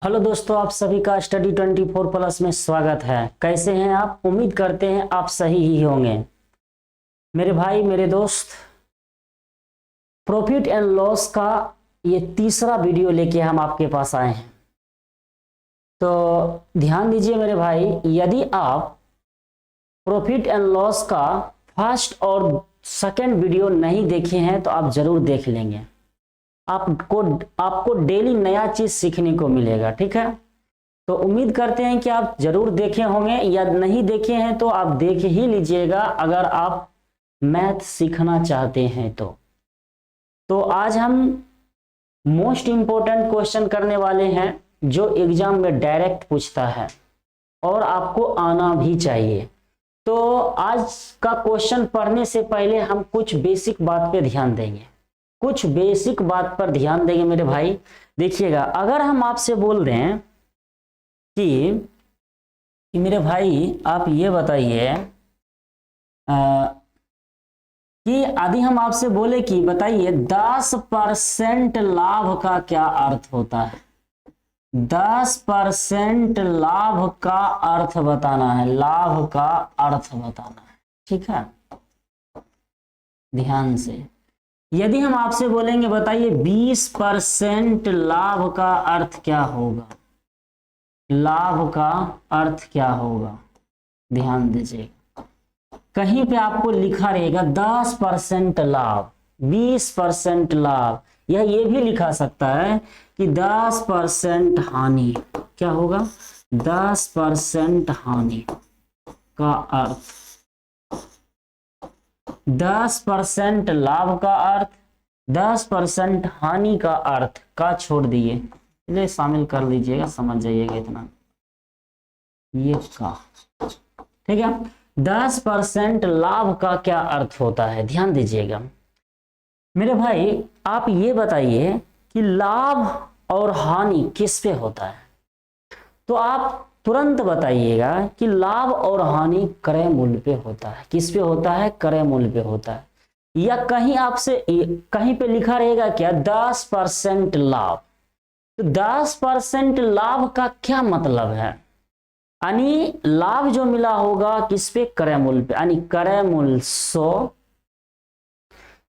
Hello दोस्तों, आप सभी का स्टडी 24 प्लस में स्वागत है। कैसे हैं आप? उम्मीद करते हैं आप सही ही होंगे। मेरे भाई, मेरे दोस्त, प्रॉफिट एंड लॉस का ये तीसरा वीडियो लेके हम आपके पास आए हैं। तो ध्यान दीजिए मेरे भाई, यदि आप प्रॉफिट एंड लॉस का फर्स्ट और सेकंड वीडियो नहीं देखे हैं तो आप जरूर देख लेंगे। आपको डेली नया चीज सीखने को मिलेगा। ठीक है, तो उम्मीद करते हैं कि आप जरूर देखे होंगे, या नहीं देखे हैं तो आप देख ही लीजिएगा अगर आप मैथ सीखना चाहते हैं तो आज हम मोस्ट इंपॉर्टेंट क्वेश्चन करने वाले हैं जो एग्जाम में डायरेक्ट पूछता है और आपको आना भी चाहिए। तो आज का क्वेश्चन पढ़ने से पहले हम कुछ बेसिक बात पे ध्यान देंगे। कुछ बेसिक बात पर ध्यान देंगे मेरे भाई। देखिएगा, अगर हम आपसे बोल दें कि मेरे भाई आप ये बताइए कि यदि हम आपसे बोले कि बताइए 10% लाभ का क्या अर्थ होता है। 10% लाभ का अर्थ बताना है, लाभ का अर्थ बताना है। ठीक है, ध्यान से। यदि हम आपसे बोलेंगे बताइए 20% लाभ का अर्थ क्या होगा, लाभ का अर्थ क्या होगा, ध्यान दीजिए। कहीं पे आपको लिखा रहेगा 10% लाभ, 20% लाभ, या ये भी लिखा सकता है कि 10% हानि। क्या होगा? 10% हानि का अर्थ, 10% लाभ का अर्थ, 10% हानि का अर्थ का छोड़ दिए, चलिए शामिल कर लीजिएगा, समझ जाइएगा इतना ये का। ठीक है, 10% लाभ का क्या अर्थ होता है, ध्यान दीजिएगा मेरे भाई। आप ये बताइए कि लाभ और हानि किस पे होता है, तो आप तुरंत बताइएगा कि लाभ और हानि क्रय मूल्य पे होता है। किस पे होता है? क्रय मूल्य पे होता है। या कहीं आपसे कहीं पे लिखा रहेगा क्या 10% लाभ, तो 10% लाभ का क्या मतलब है? यानी लाभ जो मिला होगा किस पे? क्रय मूल्य पे। यानी क्रय मूल्य 100,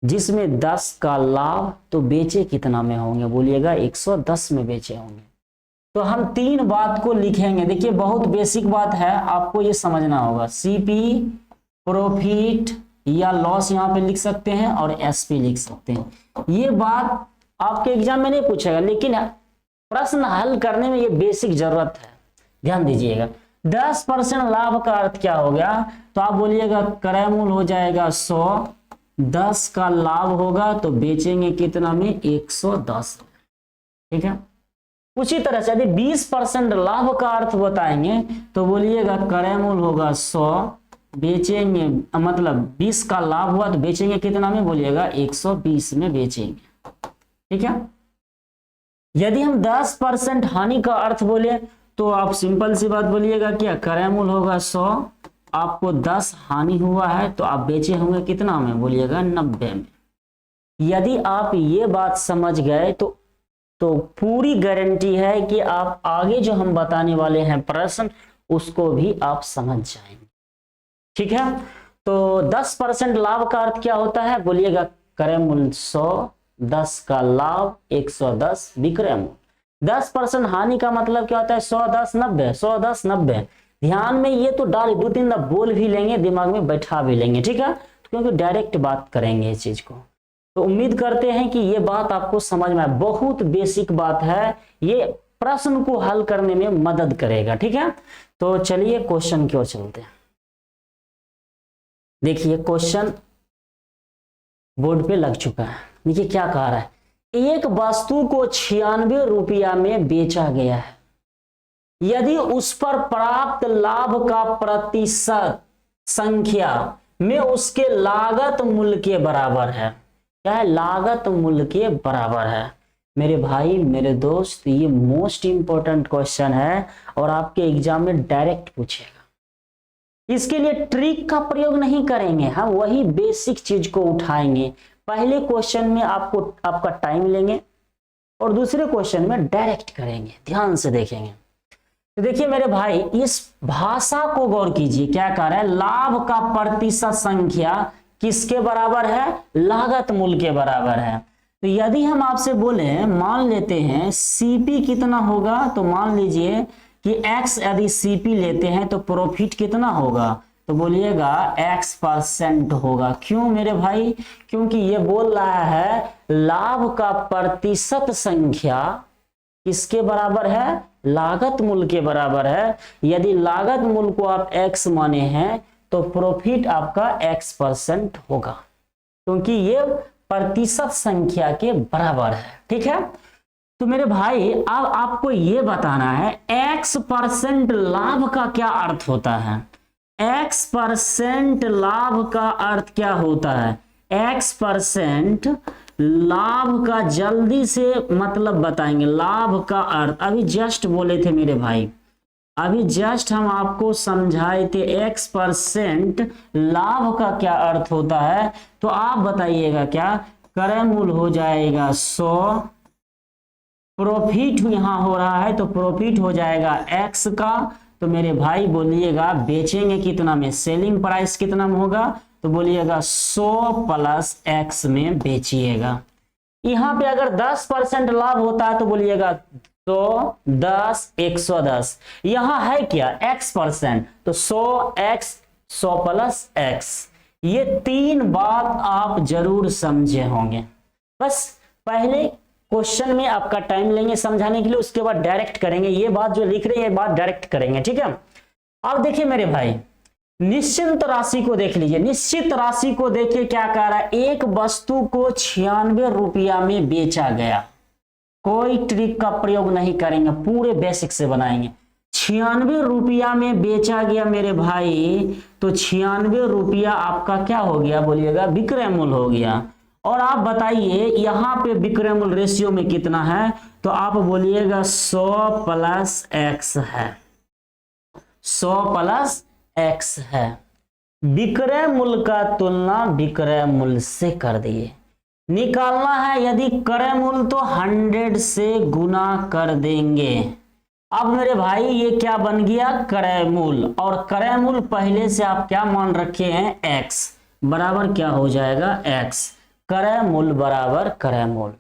जिसमें 10 का लाभ, तो बेचे कितना में होंगे? बोलिएगा 110 में बेचे होंगे। तो हम तीन बात को लिखेंगे। देखिए, बहुत बेसिक बात है, आपको ये समझना होगा। सीपी, प्रॉफिट या लॉस यहाँ पे लिख सकते हैं, और एसपी लिख सकते हैं। ये बात आपके एग्जाम में नहीं पूछेगा, लेकिन प्रश्न हल करने में ये बेसिक जरूरत है। ध्यान दीजिएगा, 10% लाभ का अर्थ क्या हो गया, तो आप बोलिएगा क्रय मूल्य हो जाएगा 100, 10 का लाभ होगा तो बेचेंगे कितना में? 110। ठीक है, उसी तरह से यदि 20% लाभ का अर्थ बताएंगे तो बोलिएगा क्रय मूल्य होगा 100, बेचेंगे मतलब 20 का लाभ हुआ तो बेचेंगे कितना में? बोलिएगा 120 में बेचेंगे। ठीक है, यदि हम 10% हानि का अर्थ बोले तो आप सिंपल सी बात बोलिएगा क्या? क्रय मूल्य होगा 100, आपको 10 हानि हुआ है तो आप बेचे होंगे कितना में? बोलिएगा 90 में। यदि आप ये बात समझ गए तो पूरी गारंटी है कि आप आगे जो हम बताने वाले हैं प्रश्न उसको भी आप समझ जाएंगे। ठीक है, तो 10% लाभ का अर्थ क्या होता है? बोलिएगा क्रय मूल्य 100, 10 का लाभ 110 विक्रय मूल्य। 10% हानि का मतलब क्या होता है? 100 10 90, 100 10 90। ध्यान में ये तो डाल दो तीन बोल भी लेंगे, दिमाग में बैठा भी लेंगे। ठीक है, क्योंकि डायरेक्ट बात करेंगे इस चीज को। तो उम्मीद करते हैं कि ये बात आपको समझ में आए। बहुत बेसिक बात है, ये प्रश्न को हल करने में मदद करेगा। ठीक है, तो चलिए क्वेश्चन की ओर चलते हैं। देखिए, क्वेश्चन बोर्ड पे लग चुका है। देखिए क्या कह रहा है, एक वस्तु को 96 रुपया में बेचा गया है, यदि उस पर प्राप्त लाभ का प्रतिशत संख्या में उसके लागत मूल्य के बराबर है। क्या है? लागत मूल्य के बराबर है। मेरे भाई, मेरे दोस्त, ये मोस्ट इंपॉर्टेंट क्वेश्चन है और आपके एग्जाम में डायरेक्ट पूछेगा। इसके लिए ट्रिक का प्रयोग नहीं करेंगे, हम वही बेसिक चीज को उठाएंगे। पहले क्वेश्चन में आपका टाइम लेंगे, और दूसरे क्वेश्चन में डायरेक्ट करेंगे, ध्यान से देखेंगे। तो देखिए मेरे भाई, इस भाषा को गौर कीजिए, क्या कह रहा है, लाभ का प्रतिशत संख्या किसके बराबर है, लागत मूल्य के बराबर है। तो यदि हम आपसे बोले, मान लेते हैं सीपी कितना होगा, तो मान लीजिए कि एक्स यदि सीपी लेते हैं तो प्रॉफिट कितना होगा, तो बोलिएगा x% होगा। क्यों मेरे भाई, क्योंकि ये बोल रहा है लाभ का प्रतिशत संख्या किसके बराबर है, लागत मूल्य के बराबर है। यदि लागत मूल्य को आप x माने हैं तो प्रॉफिट आपका x% होगा, क्योंकि ये प्रतिशत संख्या के बराबर है। ठीक है, तो मेरे भाई अब आपको ये बताना है x% लाभ का क्या अर्थ होता है। x% लाभ का अर्थ क्या होता है, x% लाभ का जल्दी से मतलब बताएंगे। लाभ का अर्थ अभी जस्ट बोले थे मेरे भाई, अभी जस्ट हम आपको समझाए थे x% लाभ का क्या अर्थ होता है। तो आप बताइएगा क्या, क्रय मूल्य हो जाएगा 100, प्रॉफिट यहां हो रहा है तो प्रॉफिट हो जाएगा x का। तो मेरे भाई बोलिएगा बेचेंगे कितना में, सेलिंग प्राइस कितना में होगा, तो बोलिएगा 100 प्लस x में बेचिएगा। यहां पे अगर 10% लाभ होता है तो बोलिएगा 100 10 110, यहां है क्या x%, तो 100x 100 प्लस x। ये तीन बात आप जरूर समझे होंगे। बस पहले क्वेश्चन में आपका टाइम लेंगे समझाने के लिए, उसके बाद डायरेक्ट करेंगे। ये बात जो लिख रहे हैं ये बात डायरेक्ट करेंगे। ठीक है, अब देखिए मेरे भाई, निश्चित राशि को देख लीजिए। निश्चित राशि को देखिए क्या कह रहा है, एक वस्तु को 96 रुपया में बेचा गया। कोई ट्रिक का प्रयोग नहीं करेंगे, पूरे बेसिक से बनाएंगे। 96 रुपया में बेचा गया मेरे भाई, तो 96 रुपया आपका क्या हो गया, बोलिएगा विक्रय मूल्य हो गया। और आप बताइए यहाँ पे विक्रय मूल्य रेशियो में कितना है, तो आप बोलिएगा 100 प्लस x है, 100 प्लस x है। विक्रय मूल्य का तुलना विक्रय मूल्य से कर दिए। निकालना है यदि क्रय मूल्य तो 100 से गुना कर देंगे। अब मेरे भाई ये क्या बन गया, क्रय मूल्य, और क्रय मूल्य पहले से आप क्या मान रखे हैं, x बराबर क्या हो जाएगा, x। क्रय मूल्य बराबर क्रय मूल्य।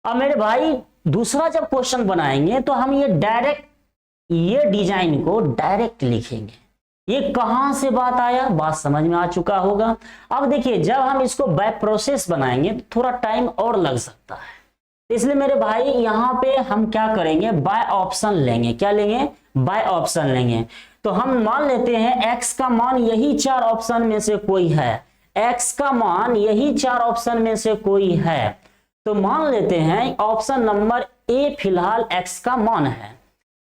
अब मेरे भाई दूसरा जब क्वेश्चन बनाएंगे तो हम ये डायरेक्ट, ये डिजाइन को डायरेक्ट लिखेंगे। ये कहां से बात आया, बात समझ में आ चुका होगा। अब देखिए जब हम इसको बाय प्रोसेस बनाएंगे तो थोड़ा टाइम और लग सकता है, इसलिए मेरे भाई यहां पे हम क्या करेंगे, बाय ऑप्शन लेंगे। क्या लेंगे, बाय ऑप्शन लेंगे। तो हम मान लेते हैं x का मान यही 4 ऑप्शन में से कोई है, x का मान यही 4 ऑप्शन में से कोई है। तो मान लेते हैं ऑप्शन नंबर ए फिलहाल x का मान है।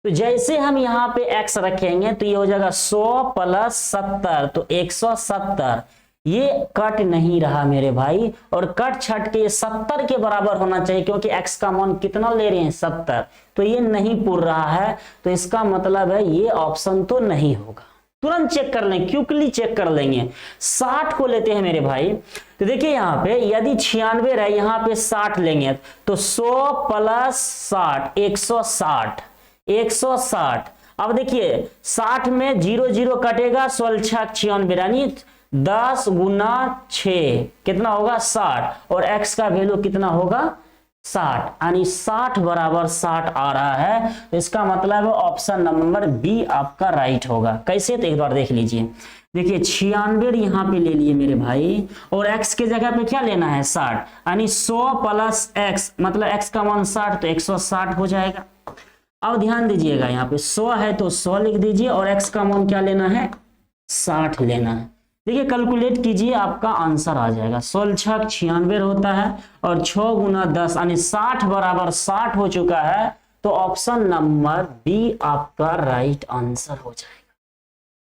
तो जैसे हम यहाँ पे x रखेंगे तो ये हो जाएगा 100 प्लस 70, तो 170। ये कट नहीं रहा मेरे भाई, और कट छट के 70 के बराबर होना चाहिए, क्योंकि x का मान कितना ले रहे हैं, 70। तो ये नहीं पूर रहा है, तो इसका मतलब है ये ऑप्शन तो नहीं होगा। तुरंत चेक कर लें, क्विकली चेक कर लेंगे। 60 को लेते हैं मेरे भाई। तो देखिए यहाँ पे यदि 96 है, यहाँ पे 60 लेंगे तो 100 प्लस 60 160, 160। अब देखिए 60 में 0 0 कटेगा, 16 96 यानी 10 गुना 6 कितना होगा, 60। और x का वैल्यू कितना होगा, 60, यानी 60 बराबर 60 आ रहा है। तो इसका मतलब है ऑप्शन नंबर बी आपका राइट होगा। कैसे, तो एक बार देख लीजिए। देखिए 96 यहाँ पे ले लिए मेरे भाई, और x के जगह पे क्या लेना है, 60, यानी 100 प्लस x, मतलब x का मान 60, तो 160 हो जाएगा। अब ध्यान दीजिएगा यहाँ पे 100 है तो 100 लिख दीजिए, और x का मान क्या लेना है, 60 लेना है। देखिए कैलकुलेट कीजिए, आपका आंसर आ जाएगा। 16 96 होता है, और 6 गुना 10 यानी 60 बराबर 60 हो चुका है। तो ऑप्शन नंबर बी आपका राइट आंसर हो जाएगा।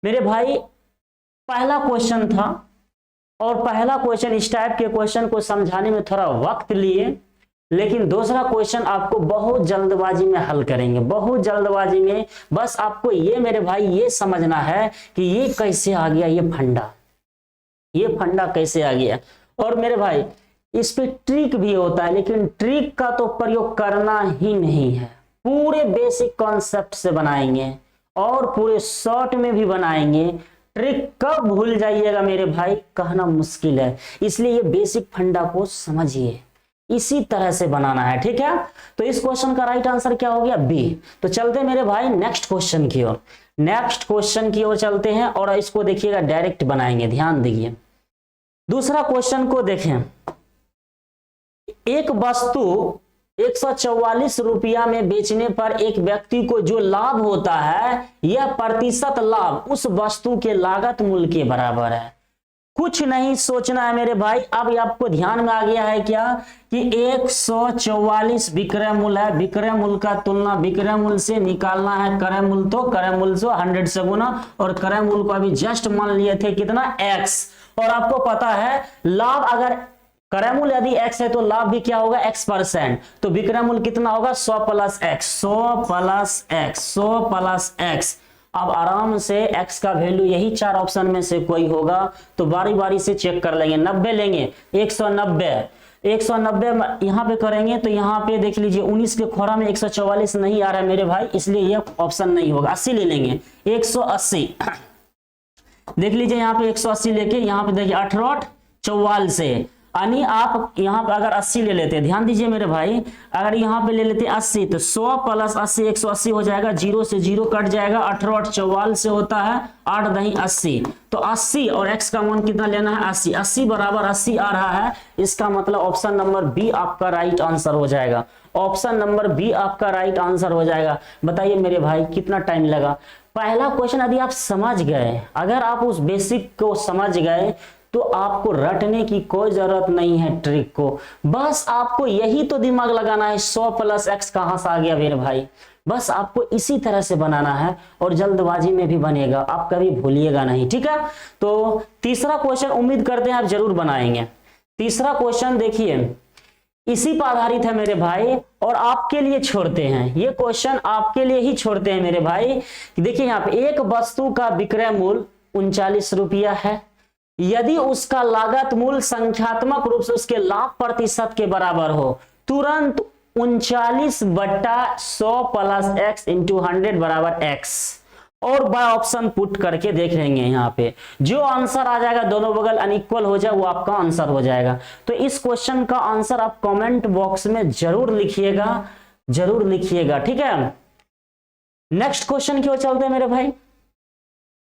मेरे भाई पहला क्वेश्चन था, और पहला क्वेश्चन इस टाइप के क्वेश्चन को समझाने में थोड़ा वक्त लिए, लेकिन दूसरा क्वेश्चन आपको बहुत जल्दबाजी में हल करेंगे, बहुत जल्दबाजी में। बस आपको ये मेरे भाई ये समझना है कि ये कैसे आ गया, ये फंडा कैसे आ गया। और मेरे भाई इस पे ट्रिक भी होता है, लेकिन ट्रिक का तो प्रयोग करना ही नहीं है। पूरे बेसिक कॉन्सेप्ट से बनाएंगे और पूरे शॉर्ट में भी बनाएंगे। ट्रिक कब भूल जाइएगा मेरे भाई, कहना मुश्किल है। इसलिए ये बेसिक फंडा को समझिए, इसी तरह से बनाना है, ठीक है। तो इस क्वेश्चन का राइट आंसर क्या हो गया, बी। तो चलते मेरे भाई नेक्स्ट क्वेश्चन की ओर, नेक्स्ट क्वेश्चन की ओर चलते हैं और इसको देखिएगा डायरेक्ट बनाएंगे। ध्यान दीजिए, दूसरा क्वेश्चन को देखें। एक वस्तु 144 रुपया में बेचने पर एक व्यक्ति को जो लाभ होता है, यह प्रतिशत लाभ उस वस्तु के लागत मूल्य के बराबर है। कुछ नहीं सोचना है मेरे भाई। अब आपको ध्यान में आ गया है क्या कि 144 विक्रय मूल्य है, विक्रय मूल्य का तुलना विक्रय मूल्य से निकालना है क्रय मूल्य, तो क्रय मूल्य से 100 से गुना, और क्रय मूल्य को अभी जस्ट मान लिए थे कितना, x। और आपको पता है लाभ, अगर क्रय मूल्य यदि x है तो लाभ भी क्या होगा, x%। तो विक्रय मूल्य कितना होगा, 100 plus x, 100 plus x, 100 plus x। अब आराम से x का वैल्यू यही चार ऑप्शन में से कोई होगा, तो बारी बारी से चेक कर लेंगे। 90 लेंगे, 190 यहाँ पे करेंगे तो यहाँ पे देख लीजिए 19 के खोरा में 144 नहीं आ रहा है मेरे भाई, इसलिए ये ऑप्शन नहीं होगा। 80 ले लेंगे, 180 देख लीजिए, यहाँ पे 180 लेके यहाँ पे देखिए 18 44 से, यानी आप यहाँ पे अगर 80 ले लेते हैं, ध्यान दीजिए मेरे भाई, अगर यहाँ पे ले लेते हैं 80 तो 100 प्लस 80 180 हो जाएगा, 0 से 0 कट जाएगा, 18 44 से होता है 8 दही 80। तो 80 और x का मान कितना लेना है, 80, 80 बराबर 80 आ रहा है। इसका मतलब ऑप्शन नंबर बी आपका राइट आंसर हो जाएगा। ऑप्शन नंबर बी आपका राइट आंसर हो जाएगा। बताइए मेरे भाई कितना टाइम लगा। पहला क्वेश्चन यदि आप समझ गए, अगर आप उस बेसिक को समझ गए तो आपको रटने की कोई जरूरत नहीं है ट्रिक को, बस आपको यही तो दिमाग लगाना है 100 प्लस x कहां से आ गया मेरे भाई। बस आपको इसी तरह से बनाना है और जल्दबाजी में भी बनेगा, आप कभी भूलिएगा नहीं, ठीक है। तो तीसरा क्वेश्चन उम्मीद करते हैं आप जरूर बनाएंगे। तीसरा क्वेश्चन देखिए इसी पर आधारित है मेरे भाई, और आपके लिए छोड़ते हैं ये क्वेश्चन, आपके लिए ही छोड़ते हैं मेरे भाई। देखिए यहाँ पे एक वस्तु का विक्रय मूल्य 39 रुपया है, यदि उसका लागत मूल्य संख्यात्मक रूप से उसके लाभ प्रतिशत के बराबर हो, तुरंत 39/100 प्लस x इंटू 100 बराबर x, और बाय ऑप्शन पुट करके देख लेंगे। यहाँ पे जो आंसर आ जाएगा दोनों बगल अनइक्वल हो जाए वो आपका आंसर हो जाएगा। तो इस क्वेश्चन का आंसर आप कमेंट बॉक्स में जरूर लिखिएगा, जरूर लिखिएगा, ठीक है। नेक्स्ट क्वेश्चन की ओर चलते हैं मेरे भाई।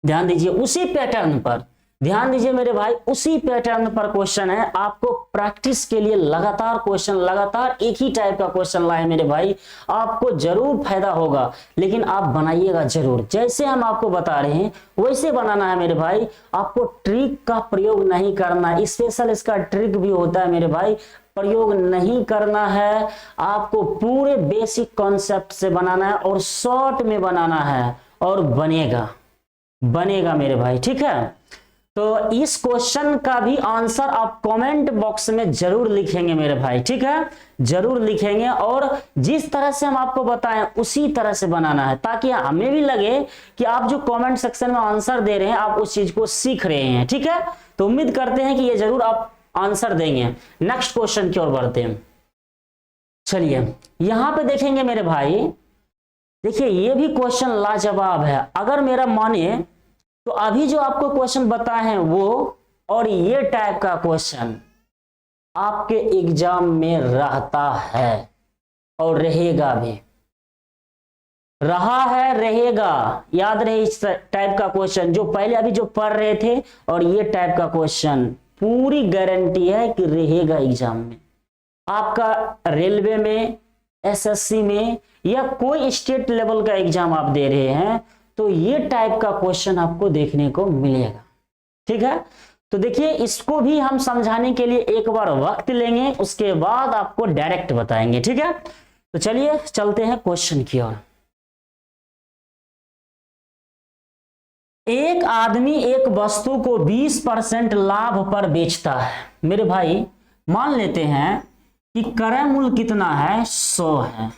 ध्यान दीजिए उसी पैटर्न पर, ध्यान दीजिए मेरे भाई, उसी पैटर्न पर क्वेश्चन है। आपको प्रैक्टिस के लिए लगातार क्वेश्चन, लगातार एक ही टाइप का क्वेश्चन लाए मेरे भाई, आपको जरूर फायदा होगा। लेकिन आप बनाइएगा जरूर, जैसे हम आपको बता रहे हैं वैसे बनाना है मेरे भाई। आपको ट्रिक का प्रयोग नहीं करना, स्पेशल इसका ट्रिक भी होता है मेरे भाई, प्रयोग नहीं करना है। आपको पूरे बेसिक कॉन्सेप्ट से बनाना है और शॉर्ट में बनाना है, और बनेगा, बनेगा मेरे भाई, ठीक है। तो इस क्वेश्चन का भी आंसर आप कमेंट बॉक्स में जरूर लिखेंगे मेरे भाई, ठीक है, जरूर लिखेंगे। और जिस तरह से हम आपको बताएं उसी तरह से बनाना है, ताकि हमें भी लगे कि आप जो कमेंट सेक्शन में आंसर दे रहे हैं आप उस चीज को सीख रहे हैं, ठीक है। तो उम्मीद करते हैं कि ये जरूर आप आंसर देंगे। नेक्स्ट क्वेश्चन की ओर बढ़ते हैं। चलिए यहां पे देखेंगे मेरे भाई, देखिए ये भी क्वेश्चन लाजवाब है। अगर मेरा माने तो अभी जो आपको क्वेश्चन बताए हैं वो और ये टाइप का क्वेश्चन आपके एग्जाम में रहता है और रहेगा भी, रहा है, रहेगा। याद रहे इस टाइप का क्वेश्चन जो पहले अभी जो पढ़ रहे थे, और ये टाइप का क्वेश्चन पूरी गारंटी है कि रहेगा एग्जाम में। आपका रेलवे में, एसएससी में, या कोई स्टेट लेवल का एग्जाम आप दे रहे हैं तो ये टाइप का क्वेश्चन आपको देखने को मिलेगा, ठीक है। तो देखिए इसको भी हम समझाने के लिए एक बार वक्त लेंगे, उसके बाद आपको डायरेक्ट बताएंगे, ठीक है। तो चलिए चलते हैं क्वेश्चन की ओर। एक आदमी एक वस्तु को 20% लाभ पर बेचता है। मेरे भाई मान लेते हैं कि क्रय मूल्य कितना है, 100 है,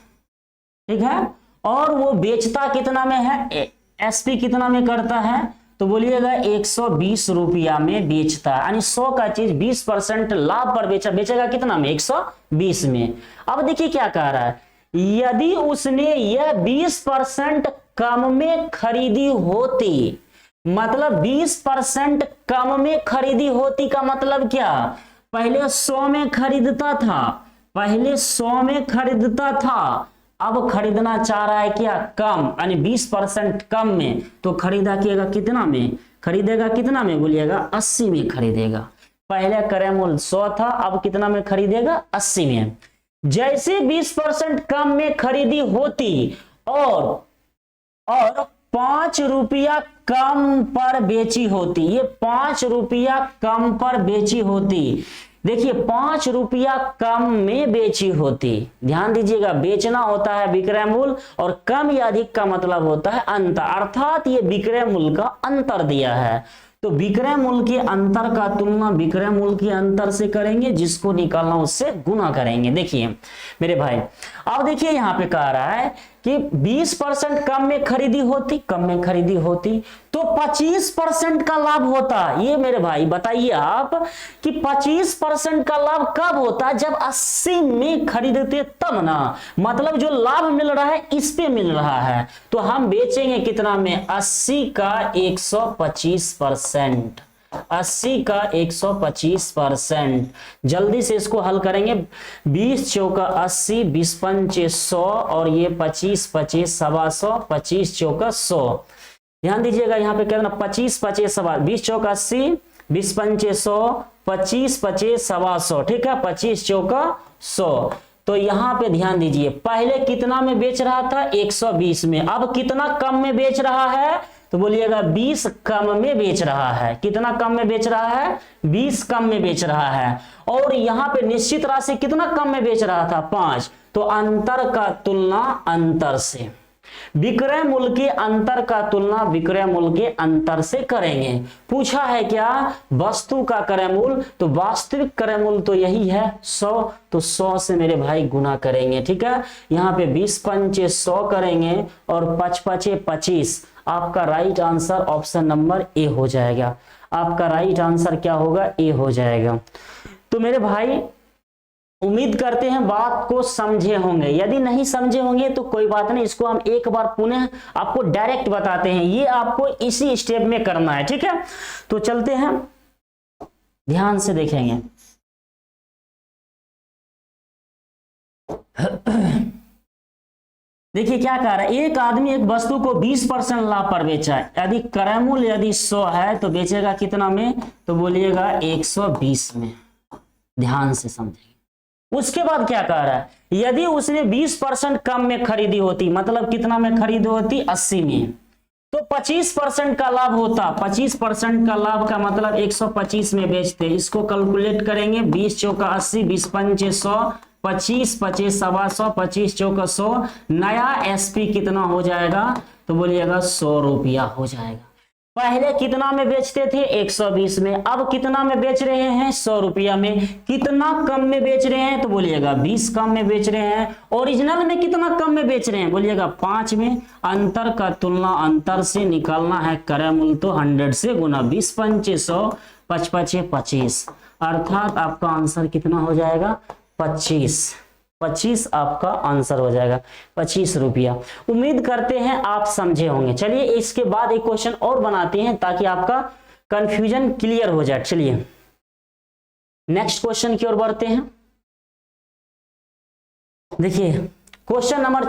ठीक है, और वो बेचता कितना में है, एसपी कितना में करता है, तो तो बोलिएगा 120 रुपया में बेचता है, यानी 100 का चीज 20% लाभ पर बेचेगा कितना में, 120 में। अब देखिए क्या कह रहा है, यदि उसने यह 20% कम में खरीदी होती, मतलब 20% कम में खरीदी होती का मतलब क्या, पहले 100 में खरीदता था, पहले 100 में खरीदता था, अब खरीदना चाह रहा है क्या, कम, यानी 20% कम में, तो खरीदेगा कितना में, खरीदेगा कितना में, बोलिएगा 80 में खरीदेगा। पहले क्रय मूल्य 100 था, अब कितना में खरीदेगा, 80 में। जैसे 20% कम में खरीदी होती और 5 रुपया कम पर बेची होती, ये 5 रुपया कम पर बेची होती, देखिए 5 रुपया कम में बेची होती, ध्यान दीजिएगा, बेचना होता है विक्रय मूल्य और कम या अधिक का मतलब होता है अंतर, अर्थात ये विक्रय मूल्य का अंतर दिया है, तो विक्रय मूल्य के अंतर का तुलना विक्रय मूल्य के अंतर से करेंगे, जिसको निकालना उससे गुना करेंगे। देखिए मेरे भाई, अब देखिए यहां पे कह रहा है कि 20% कम में खरीदी होती, कम में खरीदी होती तो 25% का लाभ होता। ये मेरे भाई बताइए आप कि 25% का लाभ कब होता है, जब 80 में खरीदते तब ना, मतलब जो लाभ मिल रहा है इस पे मिल रहा है, तो हम बेचेंगे कितना में, 80 का 125%, 80 का 125%। जल्दी से इसको हल करेंगे, 20 चौका 80, 20 पंचे 100 और ये 25 25 सवा 100, 25 चौका 100। ध्यान दीजिएगा यहाँ पे कहना 25 25 सवा, 20 चौका 80, 20 पंचे 100, 25 25 सवा 100, ठीक है, 25 चौका 100। तो यहाँ पे ध्यान दीजिए, पहले कितना में बेच रहा था, 120 में, अब कितना कम में बेच रहा है, तो बोलिएगा 20 कम में बेच रहा है। कितना कम में बेच रहा है, 20 कम में बेच रहा है। और यहाँ पे निश्चित राशि कितना कम में बेच रहा था, 5, तो अंतर का तुलना अंतर से, विक्रय मूल्य के अंतर का तुलना विक्रय मूल्य के अंतर से करेंगे। पूछा है क्या, वस्तु का क्रय मूल्य, तो वास्तविक क्रय मूल्य तो यही है 100, तो 100 से मेरे भाई गुना करेंगे, ठीक है। यहाँ पे 20 पंचे 100 करेंगे और 5 पचे 25। आपका right answer option number A हो जाएगा, आपका राइट आंसर क्या होगा, ए हो जाएगा। तो मेरे भाई उम्मीद करते हैं बात को समझे होंगे, यदि नहीं समझे होंगे तो कोई बात नहीं, इसको हम एक बार पुनः आपको डायरेक्ट बताते हैं, ये आपको इसी स्टेप में करना है, ठीक है। तो चलते हैं, ध्यान से देखेंगे। देखिए क्या कह रहा है, एक आदमी एक वस्तु को 20% लाभ पर बेचा है, यदि क्रय मूल्य यदि 100 है तो बेचेगा कितना में, तो बोलिएगा 120 में। ध्यान से समझेंगे। उसके बाद क्या कह रहा है, यदि उसने 20% कम में खरीदी होती, मतलब कितना में खरीदी होती, 80 में, तो 25% का लाभ होता। 25% का लाभ का मतलब 125 में बेचते, इसको कैलकुलेट करेंगे, 20 चौका 80, 20 पंचे 100, 25 25 सवा 100, 25 चौका 100, नया एसपी कितना हो जाएगा, तो बोलिएगा 100 रुपया हो जाएगा। पहले कितना में बेचते थे, 120 में, अब कितना में बेच रहे हैं, 100 रुपया में। कितना कम में बेच रहे हैं, तो बोलिएगा 20 कम में बेच रहे हैं। ओरिजिनल में कितना कम में बेच रहे हैं, बोलिएगा 5 में। अंतर का तुलना अंतर से निकालना है, क्रय मूल्य तो 100 से गुना, 20 पंचे 100, 5 पचे 25, अर्थात आपका आंसर कितना हो जाएगा, 25 आपका आंसर हो जाएगा, 25 रुपया। उम्मीद करते हैं आप समझे होंगे। चलिए इसके बाद एक क्वेश्चन और बनाते हैं ताकि आपका कंफ्यूजन क्लियर हो जाए। चलिए नेक्स्ट क्वेश्चन की ओर बढ़ते हैं। देखिए क्वेश्चन नंबर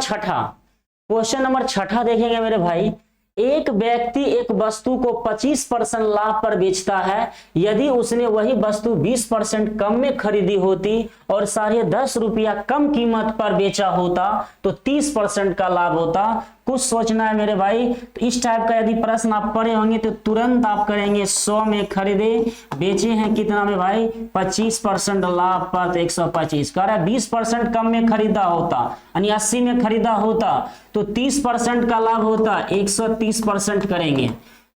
6 देखेंगे मेरे भाई। एक व्यक्ति एक वस्तु को 25% लाभ पर बेचता है, यदि उसने वही वस्तु 20% कम में खरीदी होती और 10.5 रुपया कम कीमत पर बेचा होता तो 30% का लाभ होता। कुछ सोचना है मेरे भाई। तो इस टाइप का यदि प्रश्न आप पढ़े होंगे तो तुरंत आप करेंगे 100 में खरीदे, बेचे हैं कितना में भाई, 25% लाभ पर 125। कह रहा है 20% कम में खरीदा होता, यानी 80 में खरीदा होता तो 30% का लाभ होता, 130% करेंगे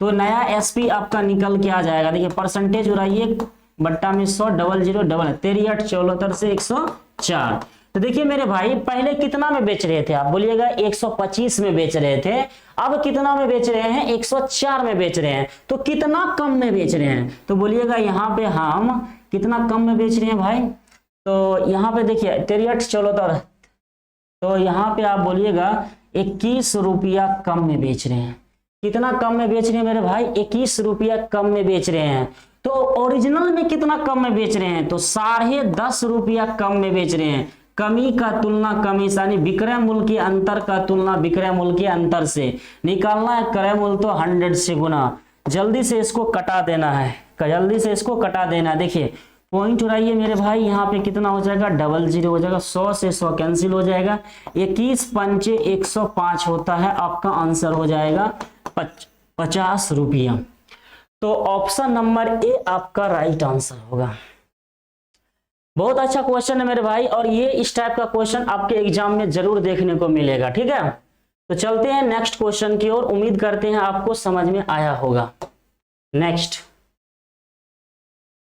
तो नया एसपी आपका निकल के आ जाएगा। देखिए परसेंटेज उड़ाइए, बट्टा में 100, 00 00, 3 8 74 से 104। तो देखिए मेरे भाई पहले कितना में बेच रहे थे आप बोलिएगा 125 में बेच रहे थे, अब कितना में बेच रहे हैं 104 में बेच रहे हैं, तो कितना कम में बेच रहे हैं, तो बोलिएगा यहाँ पे हम कितना कम में बेच रहे हैं भाई, तो यहाँ पे देखिए 63 चलो तो यहाँ पे आप बोलिएगा 21 रुपया कम में बेच रहे हैं। कितना कम में बेच रहे हैं मेरे भाई 21 रुपया कम में बेच रहे हैं। तो ओरिजिनल में कितना कम में बेच रहे हैं, तो 10.5 रुपया कम में बेच रहे हैं। कमी का तुलना कमी से, यानी विक्रय मूल्य के अंतर का तुलना विक्रय मूल्य के अंतर से निकालना है। क्रय मूल्य तो 100 से गुना, जल्दी से इसको कटा देना है, जल्दी से इसको कटा देना है। देखिए पॉइंट उड़ाइए मेरे भाई, यहाँ पे कितना हो जाएगा 00 हो जाएगा, 100 से 100 कैंसिल हो जाएगा, 21 पंचे 105 होता है, आपका आंसर हो जाएगा 50 रुपया। तो ऑप्शन नंबर ए आपका राइट आंसर होगा। बहुत अच्छा क्वेश्चन है मेरे भाई, और ये इस टाइप का क्वेश्चन आपके एग्जाम में जरूर देखने को मिलेगा। ठीक है, तो चलते हैं नेक्स्ट क्वेश्चन की ओर, उम्मीद करते हैं आपको समझ में आया होगा। नेक्स्ट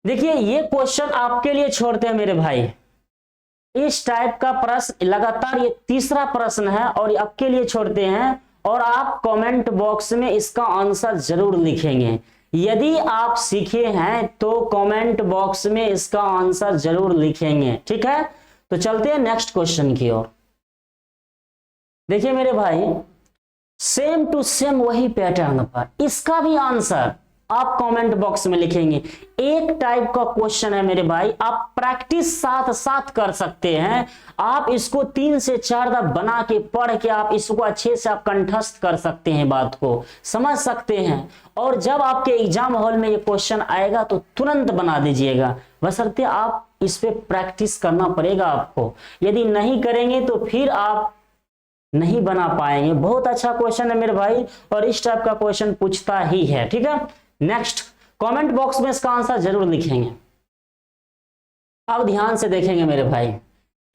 देखिए ये क्वेश्चन आपके लिए छोड़ते हैं मेरे भाई, इस टाइप का प्रश्न लगातार ये तीसरा प्रश्न है और आपके लिए छोड़ते हैं, और आप कमेंट बॉक्स में इसका आंसर जरूर लिखेंगे। यदि आप सीखे हैं तो कमेंट बॉक्स में इसका आंसर जरूर लिखेंगे। ठीक है, तो चलते हैं नेक्स्ट क्वेश्चन की ओर। देखिए मेरे भाई सेम टू सेम वही पैटर्न पर इसका भी आंसर आप कमेंट बॉक्स में लिखेंगे। एक टाइप का क्वेश्चन है मेरे भाई, आप प्रैक्टिस साथ साथ कर सकते हैं। आप इसको 3 से 4 दफा बना के पढ़ के आप इसको अच्छे से आप कंठस्थ कर सकते हैं, बात को समझ सकते हैं, और जब आपके एग्जाम हॉल में ये क्वेश्चन आएगा तो तुरंत बना दीजिएगा, बशर्ते आप इस पे प्रैक्टिस करना पड़ेगा आपको। यदि नहीं करेंगे तो फिर आप नहीं बना पाएंगे। बहुत अच्छा क्वेश्चन है मेरे भाई, और इस टाइप का क्वेश्चन पूछता ही है। ठीक है, नेक्स्ट कमेंट बॉक्स में इसका आंसर जरूर लिखेंगे। अब ध्यान से देखेंगे मेरे भाई,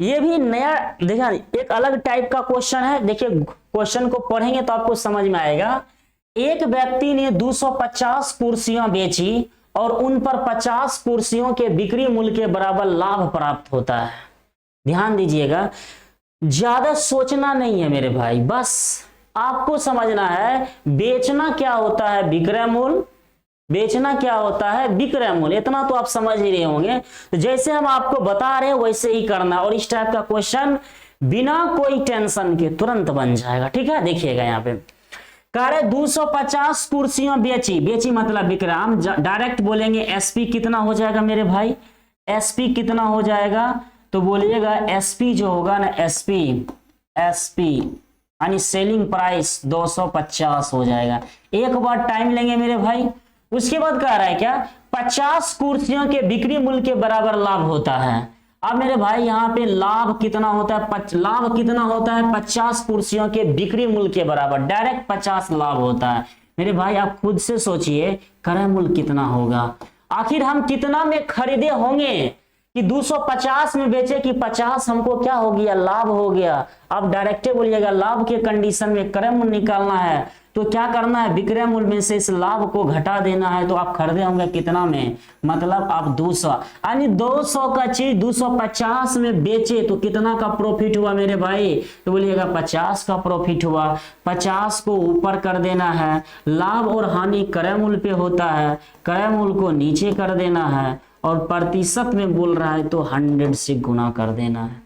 ये भी नया देखा एक अलग टाइप का क्वेश्चन है। देखिए क्वेश्चन को पढ़ेंगे तो आपको समझ में आएगा। एक व्यक्ति ने 250 कुर्सियां बेची और उन पर 50 कुर्सियों के बिक्री मूल्य के बराबर लाभ प्राप्त होता है। ध्यान दीजिएगा, ज्यादा सोचना नहीं है मेरे भाई, बस आपको समझना है बेचना क्या होता है विक्रय मूल्य, बेचना क्या होता है विक्रय मूल्य, इतना तो आप समझ ही रहे होंगे। तो जैसे हम आपको बता रहे हैं वैसे ही करना, और इस टाइप का क्वेश्चन बिना कोई टेंशन के तुरंत बन जाएगा। ठीक है, देखिएगा यहाँ पे कह रहे 250 कुर्सियां बेची, बेची मतलब विक्रय, हम डायरेक्ट बोलेंगे एसपी कितना हो जाएगा मेरे भाई, एसपी कितना हो जाएगा, तो बोलिएगा एसपी जो होगा ना एसपी यानी सेलिंग प्राइस 250 हो जाएगा। एक बार टाइम लेंगे मेरे भाई, उसके बाद कह रहा है क्या 50 कुर्सियों के बिक्री मूल्य के बराबर लाभ होता है। अब मेरे भाई यहाँ पे लाभ कितना होता है, लाभ कितना होता है 50 कुर्सियों के बिक्री मूल्य के बराबर, डायरेक्ट 50 लाभ होता है। मेरे भाई आप खुद से सोचिए क्रय मूल्य कितना होगा, आखिर हम कितना में खरीदे होंगे कि 250 में बेचे कि 50 हमको क्या हो गया लाभ हो गया। आप डायरेक्ट बोलिएगा लाभ के कंडीशन में क्रय मूल्य निकालना है, तो क्या करना है विक्रय मूल्य में से इस लाभ को घटा देना है, तो आप खरीदे होंगे कितना में, मतलब आप 200, यानी 200 का चीज 250 में बेचे तो कितना का प्रॉफिट हुआ मेरे भाई, तो बोलिएगा 50 का प्रॉफिट हुआ। 50 को ऊपर कर देना है, लाभ और हानि क्रय मूल्य पे होता है, क्रय मूल्य को नीचे कर देना है, और प्रतिशत में बोल रहा है तो 100 से गुना कर देना है।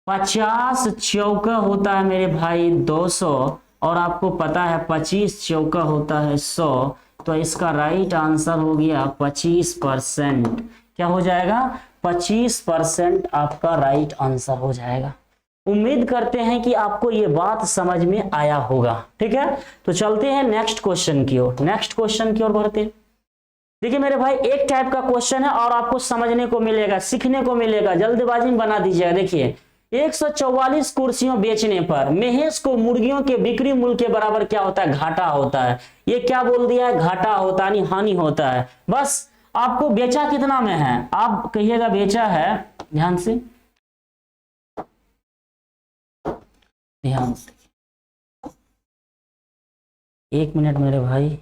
50 चौका होता है मेरे भाई 200, और आपको पता है 25 चौका होता है 100, तो इसका राइट आंसर हो गया 25%। क्या हो जाएगा 25% आपका राइट आंसर हो जाएगा। उम्मीद करते हैं कि आपको ये बात समझ में आया होगा। ठीक है, तो चलते हैं नेक्स्ट क्वेश्चन की ओर, नेक्स्ट क्वेश्चन की ओर बढ़ते हैं। देखिए मेरे भाई एक टाइप का क्वेश्चन है और आपको समझने को मिलेगा, सीखने को मिलेगा, जल्दबाजी में बना दीजिएगा। देखिए 144 कुर्सियों बेचने पर महेश को मुर्गियों के बिक्री मूल्य के बराबर क्या होता है, घाटा होता है। ये क्या बोल दिया है, घाटा होता है, हानि होता है। बस आपको बेचा कितना में है, आप कहिएगा बेचा है, ध्यान से ध्यान से 1 मिनट मेरे भाई,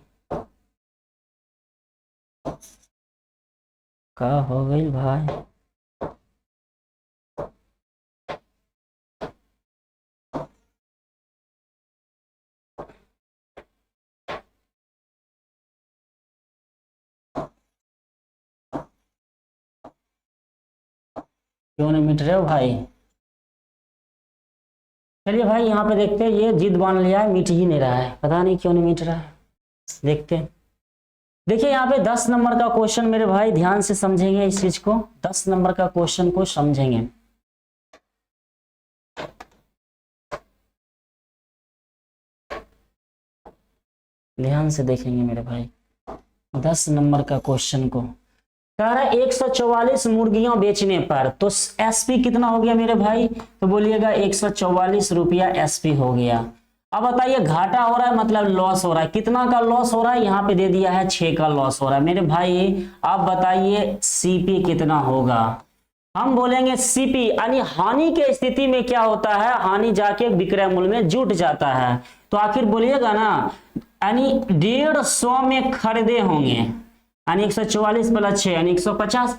क्या हो गई भाई, क्यों नहीं मिट रहे हो भाई? चलिए भाई यहाँ पे देखते हैं, ये जिद बांध लिया है, मिट ही नहीं रहा है, पता नहीं क्यों नहीं मिट रहा है। देखते हैं। देखिए यहाँ पे 10 नंबर का क्वेश्चन मेरे भाई, ध्यान से समझेंगे इस चीज को, 10 नंबर का क्वेश्चन को समझेंगे। ध्यान से देखेंगे मेरे भाई 10 नंबर का क्वेश्चन को। कह रहा है 144 मुर्गियां बेचने पर तो एसपी कितना हो गया मेरे भाई? तो बोलिएगा 144 रुपया एसपी हो गया। अब बताइए घाटा हो रहा है मतलब लॉस हो रहा है, कितना का लॉस हो रहा है? यहाँ पे दे दिया है 6 का लॉस हो रहा है मेरे भाई। आप बताइए सीपी कितना होगा? हम बोलेंगे सीपी यानी हानि के स्थिति में क्या होता है, हानि जाके विक्रय मूल्य में जुट जाता है। तो आखिर बोलिएगा ना, यानी 150 में खरीदे होंगे, यानी 144 प्लस 6 यानी 150,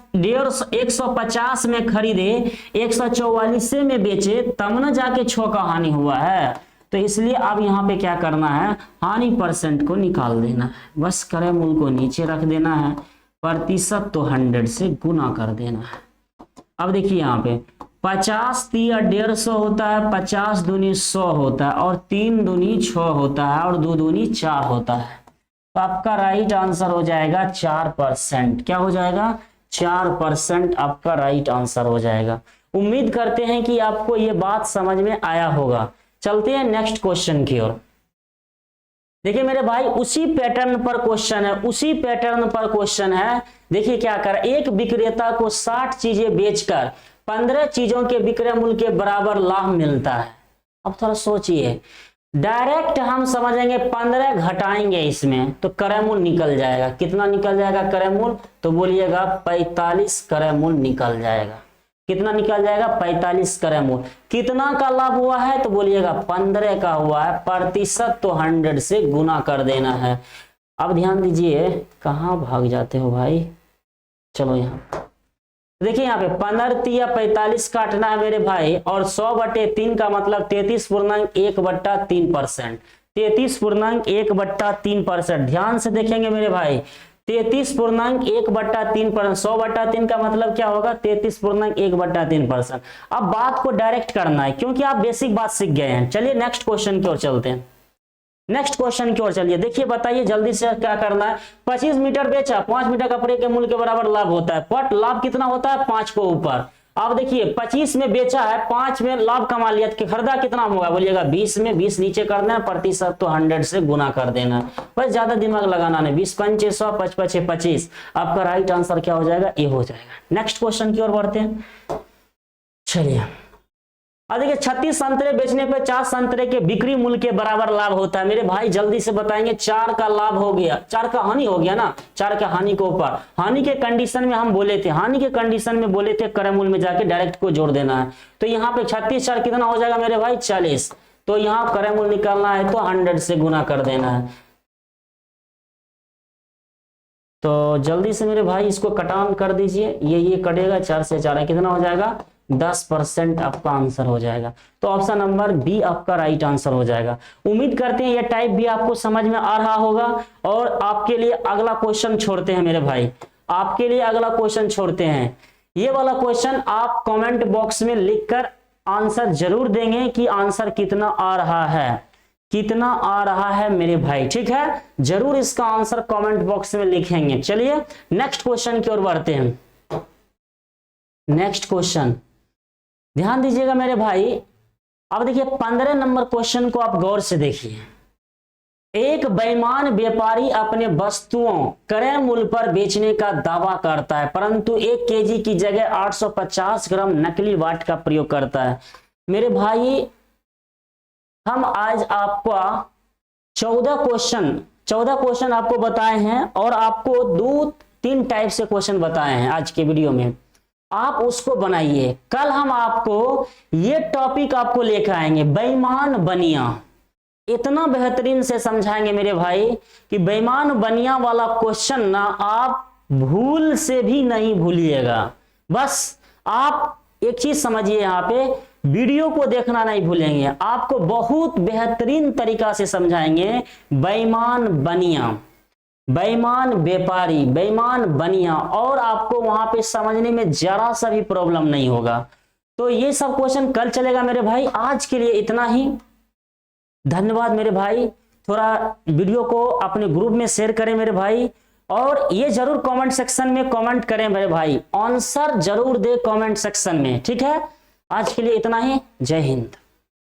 150 में खरीदे 144 में बेचे, तब ना जाके 6 का हानि हुआ है। तो इसलिए अब यहाँ पे क्या करना है, हानि परसेंट को निकाल देना है, बस क्रय मूल्य को नीचे रख देना है, प्रतिशत तो 100 से गुना कर देना है। अब देखिए यहाँ पे 50 तिया 150 होता है, 50 दूनी 100 होता है, और 3 दूनी 6 होता है, और 2 दूनी 4 होता है। तो आपका राइट आंसर हो जाएगा 4%। क्या हो जाएगा? 4% आपका राइट आंसर हो जाएगा। उम्मीद करते हैं कि आपको ये बात समझ में आया होगा। चलते हैं नेक्स्ट क्वेश्चन की ओर। देखिए मेरे भाई उसी पैटर्न पर क्वेश्चन है, उसी पैटर्न पर क्वेश्चन है। देखिए क्या कर, एक विक्रेता को 60 चीजें बेचकर 15 चीजों के विक्रय मूल्य के बराबर लाभ मिलता है। अब थोड़ा सोचिए, डायरेक्ट हम समझेंगे 15 घटाएंगे इसमें तो क्रय मूल्य निकल जाएगा। कितना निकल जाएगा क्रय मूल्य? तो बोलिएगा 45 क्रय मूल्य निकल जाएगा। कितना निकल जाएगा? 45 क्रय मूल्य। कितना का लाभ हुआ है? तो बोलिएगा 15 का हुआ है, प्रतिशत तो 100 से गुना कर देना है। अब ध्यान दीजिए, कहाँ भाग जाते हो भाई? चलो यहाँ देखिए, यहाँ पे 15 तिया 45 काटना है मेरे भाई, और 100/3 का मतलब 33.1/3%। 33.1/3%। ध्यान से देखेंगे मेरे भाई, 33.1/3%। 100/3 का मतलब क्या होगा? 33.1/3%। अब बात को डायरेक्ट करना है क्योंकि आप बेसिक बात सीख गए हैं। चलिए नेक्स्ट क्वेश्चन की ओर चलते हैं। नेक्स्ट क्वेश्चन की ओर चलिए, देखिए बताइए जल्दी से क्या करना है। 25 मीटर बेचा, 5 मीटर कपड़े के मूल्य के बराबर लाभ होता है, बट लाभ कितना होता है? 5 को ऊपर। अब देखिए 25 में बेचा है, 5 में लाभ कमा लिया, कि खरीदा कितना होगा? बोलिएगा 20 में, 20 नीचे करना है, प्रतिशत तो 100 से गुना कर देना है, बस ज्यादा दिमाग लगाना नहीं। 20 पंचे 100, 55 25। आपका राइट आंसर क्या हो जाएगा? ए हो जाएगा। नेक्स्ट क्वेश्चन की ओर बढ़ते हैं। चलिए अब देखिए 36 संतरे बेचने पे 4 संतरे के बिक्री मूल्य के बराबर लाभ होता है। मेरे भाई जल्दी से बताएंगे, 4 का लाभ हो गया, 4 का हानि हो गया ना, 4 का हानि के ऊपर। हानि के कंडीशन में हम बोले थे, हानि के कंडीशन में बोले थे क्रय मूल्य में जाके डायरेक्ट को जोड़ देना है। तो यहाँ पे 36 4 कितना हो जाएगा मेरे भाई? 40। तो यहाँ क्रय मूल्य निकालना है तो 100 से गुना कर देना है। तो जल्दी से मेरे भाई इसको कटान कर दीजिए, ये कटेगा, 4 से 4 कितना हो जाएगा? 10% आपका आंसर हो जाएगा। तो ऑप्शन नंबर बी आपका राइट आंसर हो जाएगा। उम्मीद करते हैं ये टाइप भी आपको समझ में आ रहा होगा। और आपके लिए अगला क्वेश्चन छोड़ते हैं मेरे भाई, आपके लिए अगला क्वेश्चन छोड़ते हैं। ये वाला क्वेश्चन आप कमेंट बॉक्स में लिखकर आंसर जरूर देंगे कि आंसर कितना आ रहा है, कितना आ रहा है मेरे भाई, ठीक है? जरूर इसका आंसर कमेंट बॉक्स में लिखेंगे। चलिए नेक्स्ट क्वेश्चन की ओर बढ़ते हैं। नेक्स्ट क्वेश्चन ध्यान दीजिएगा मेरे भाई। अब देखिए 15 नंबर क्वेश्चन को आप गौर से देखिए। एक बेईमान व्यापारी अपने वस्तुओं क्रय मूल्य पर बेचने का दावा करता है, परंतु 1 केजी की जगह 850 ग्राम नकली वाट का प्रयोग करता है। मेरे भाई हम आज आपको 14 क्वेश्चन आपको बताए हैं, और आपको 2-3 टाइप से क्वेश्चन बताए हैं आज के वीडियो में। आप उसको बनाइए। कल हम आपको ये टॉपिक आपको लेकर आएंगे, बेईमान बनिया। इतना बेहतरीन से समझाएंगे मेरे भाई कि बेईमान बनिया वाला क्वेश्चन ना आप भूल से भी नहीं भूलिएगा। बस आप एक चीज समझिए, यहाँ पे वीडियो को देखना नहीं भूलेंगे, आपको बहुत बेहतरीन तरीका से समझाएंगे बेईमान बनिया। बेईमान व्यापारी, बेईमान बनिया, और आपको वहां पे समझने में जरा सा भी प्रॉब्लम नहीं होगा। तो ये सब क्वेश्चन कल चलेगा मेरे भाई। आज के लिए इतना ही, धन्यवाद मेरे भाई। थोड़ा वीडियो को अपने ग्रुप में शेयर करें मेरे भाई, और ये जरूर कमेंट सेक्शन में कमेंट करें मेरे भाई, आंसर जरूर दे कमेंट सेक्शन में, ठीक है। आज के लिए इतना ही, जय हिंद।